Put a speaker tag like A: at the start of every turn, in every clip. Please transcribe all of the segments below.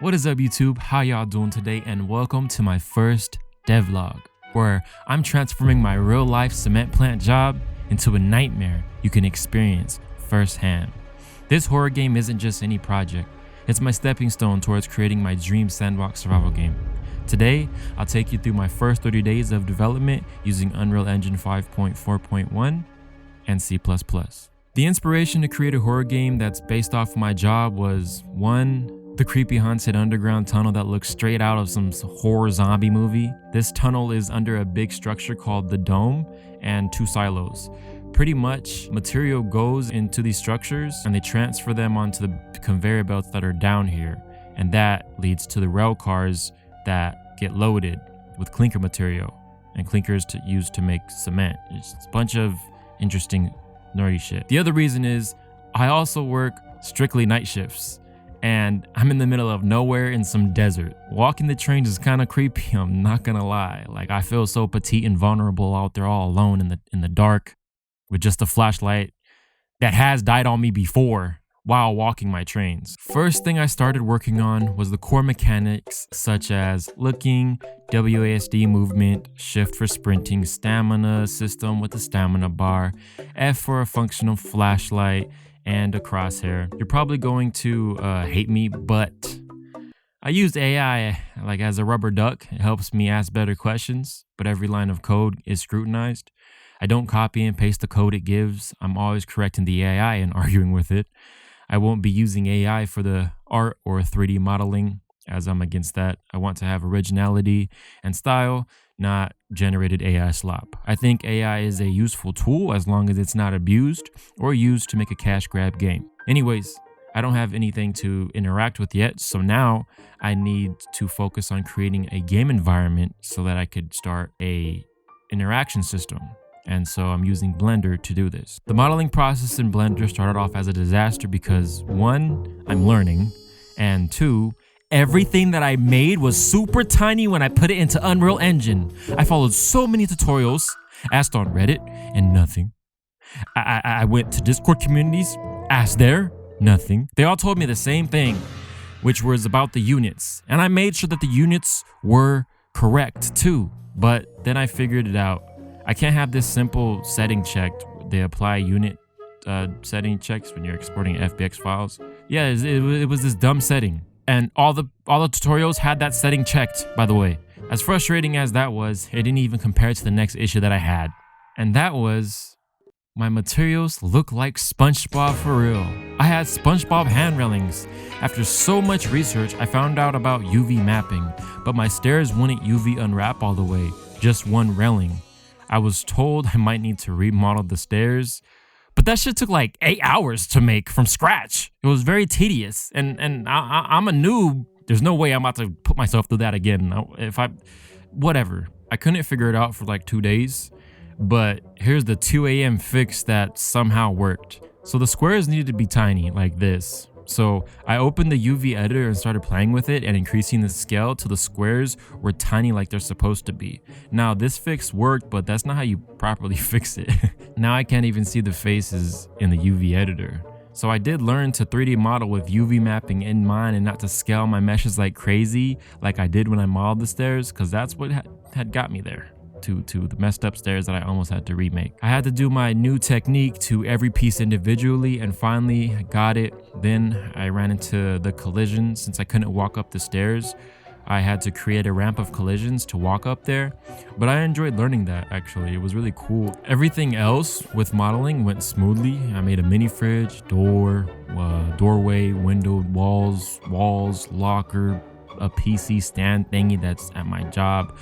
A: What is up, YouTube? How y'all doing today? And welcome to my first devlog, where I'm transforming my real life cement plant job into a nightmare you can experience firsthand. This horror game isn't just any project. It's my stepping stone towards creating my dream sandbox survival game. Today, I'll take you through my first 30 days of development using Unreal Engine 5.4.1 and C++. The inspiration to create a horror game that's based off my job was 1. The creepy haunted underground tunnel that looks straight out of some horror zombie movie. This tunnel is under a big structure called the Dome and 2 silos. Pretty much material goes into these structures and they transfer them onto the conveyor belts that are down here, and that leads to the rail cars that get loaded with clinker material, and clinkers to use to make cement. It's a bunch of interesting nerdy shit. The other reason is I also work strictly night shifts, and I'm in the middle of nowhere in some desert. Walking the trains is kind of creepy, I'm not gonna lie. Like, I feel so petite and vulnerable out there all alone in the dark with just a flashlight that has died on me before while walking my trains. First thing I started working on was the core mechanics such as looking, WASD movement, shift for sprinting, stamina system with a stamina bar, F for a functional flashlight, and a crosshair. You're probably going to hate me, but I used AI like as a rubber duck. It helps me ask better questions, but every line of code is scrutinized. I don't copy and paste the code it gives. I'm always correcting the AI and arguing with it. I won't be using AI for the art or 3D modeling, as I'm against that. I want to have originality and style, not generated AI slop. I think AI is a useful tool as long as it's not abused or used to make a cash grab game. Anyways, I don't have anything to interact with yet, so now I need to focus on creating a game environment so that I could start a interaction system. And so I'm using Blender to do this. The modeling process in Blender started off as a disaster because 1, I'm learning, and 2, everything that I made was super tiny when I put it into Unreal Engine. I followed so many tutorials, asked on Reddit, and nothing. I went to Discord communities, asked there, nothing. They all told me the same thing, which was about the units. And I made sure that the units were correct too. But then I figured it out. I can't have this simple setting checked. They apply unit setting checks when you're exporting FBX files. Yeah, it was this dumb setting. And all the tutorials had that setting checked, by the way. As frustrating as that was, it didn't even compare to the next issue that I had. And that was, my materials look like SpongeBob for real. I had SpongeBob hand railings. After so much research, I found out about UV mapping, but my stairs wouldn't UV unwrap all the way, just one railing. I was told I might need to remodel the stairs, but that shit took like 8 hours to make from scratch. It was very tedious, and I'm a noob. There's no way I'm about to put myself through that again. Whatever. I couldn't figure it out for like 2 days, but here's the 2 a.m. fix that somehow worked. So the squares needed to be tiny like this. So I opened the UV editor and started playing with it and increasing the scale till the squares were tiny like they're supposed to be. Now this fix worked, but that's not how you properly fix it. Now I can't even see the faces in the UV editor. So I did learn to 3D model with UV mapping in mind and not to scale my meshes like crazy like I did when I modeled the stairs, because that's what had got me there. To the messed up stairs that I almost had to remake. I had to do my new technique to every piece individually, and finally I got it. Then I ran into the collision. Since I couldn't walk up the stairs, I had to create a ramp of collisions to walk up there. But I enjoyed learning that, actually. It was really cool. Everything else with modeling went smoothly. I made a mini fridge, doorway, window, walls, locker, a PC stand thingy that's at my job,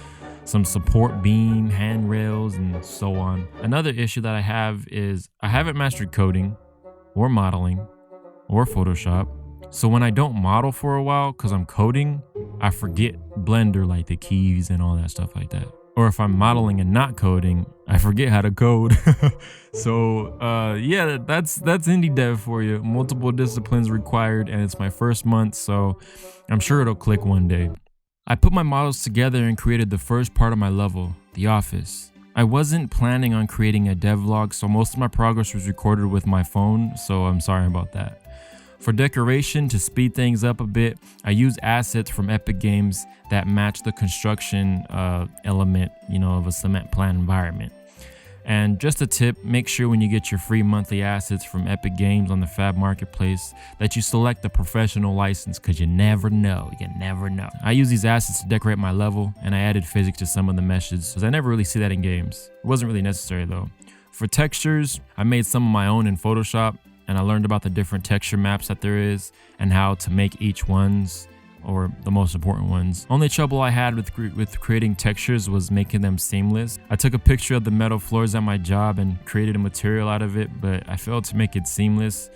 A: some support beam, handrails, and so on. Another issue that I have is I haven't mastered coding or modeling or Photoshop. So when I don't model for a while because I'm coding, I forget Blender, like the keys and all that stuff like that. Or if I'm modeling and not coding, I forget how to code. So yeah, that's indie dev for you. Multiple disciplines required, and it's my first month, so I'm sure it'll click one day. I put my models together and created the first part of my level, the office. I wasn't planning on creating a devlog, so most of my progress was recorded with my phone, so I'm sorry about that. For decoration, to speed things up a bit, I use assets from Epic Games that match the construction element, of a cement plant environment. And just a tip, make sure when you get your free monthly assets from Epic Games on the Fab Marketplace that you select the professional license, because you never know. I use these assets to decorate my level, and I added physics to some of the meshes because I never really see that in games. It wasn't really necessary though. For textures, I made some of my own in Photoshop, and I learned about the different texture maps that there is and how to make each one's, or the most important ones. Only trouble I had with creating textures was making them seamless. I took a picture of the metal floors at my job and created a material out of it, but I failed to make it seamless.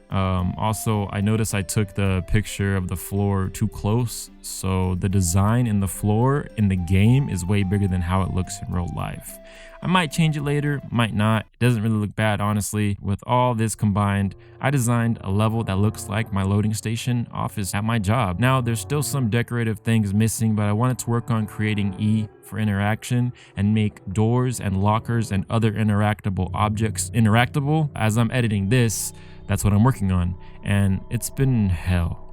A: Also, I noticed I took the picture of the floor too close, so the design in the floor in the game is way bigger than how it looks in real life. I might change it later, might not. It doesn't really look bad, honestly. With all this combined, I designed a level that looks like my loading station office at my job. Now, there's still some decorative things missing, but I wanted to work on creating E for interaction and make doors and lockers and other interactable objects interactable. As I'm editing this, that's what I'm working on, and it's been hell.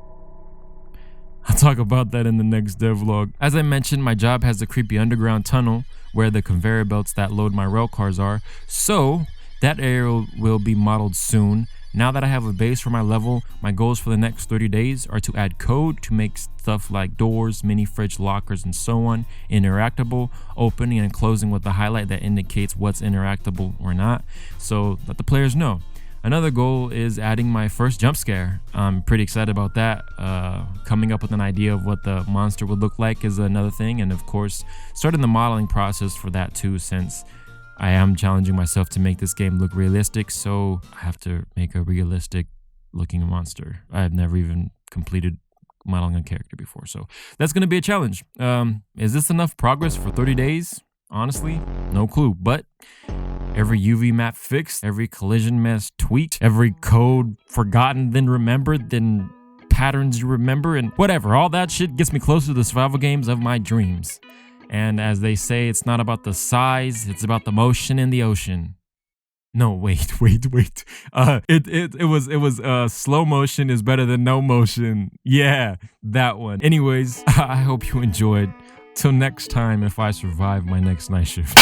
A: I'll talk about that in the next devlog. As I mentioned, my job has a creepy underground tunnel where the conveyor belts that load my rail cars are, so that area will be modeled soon. Now that I have a base for my level, my goals for the next 30 days are to add code to make stuff like doors, mini fridge lockers, and so on interactable, opening and closing with a highlight that indicates what's interactable or not, so that the players know. Another goal is adding my first jump scare. I'm pretty excited about that. Coming up with an idea of what the monster would look like is another thing, and of course, starting the modeling process for that too, since I am challenging myself to make this game look realistic, so I have to make a realistic looking monster. I have never even completed modeling a character before, so that's gonna be a challenge. Is this enough progress for 30 days? Honestly, no clue, but every UV map fixed, every collision mess tweaked, every code forgotten then remembered, then patterns you remember, and whatever, all that shit gets me closer to the survival games of my dreams. And as they say, it's not about the size, it's about the motion in the ocean. No, wait. It was slow motion is better than no motion. Yeah, that one. Anyways, I hope you enjoyed. Till next time, if I survive my next night shift.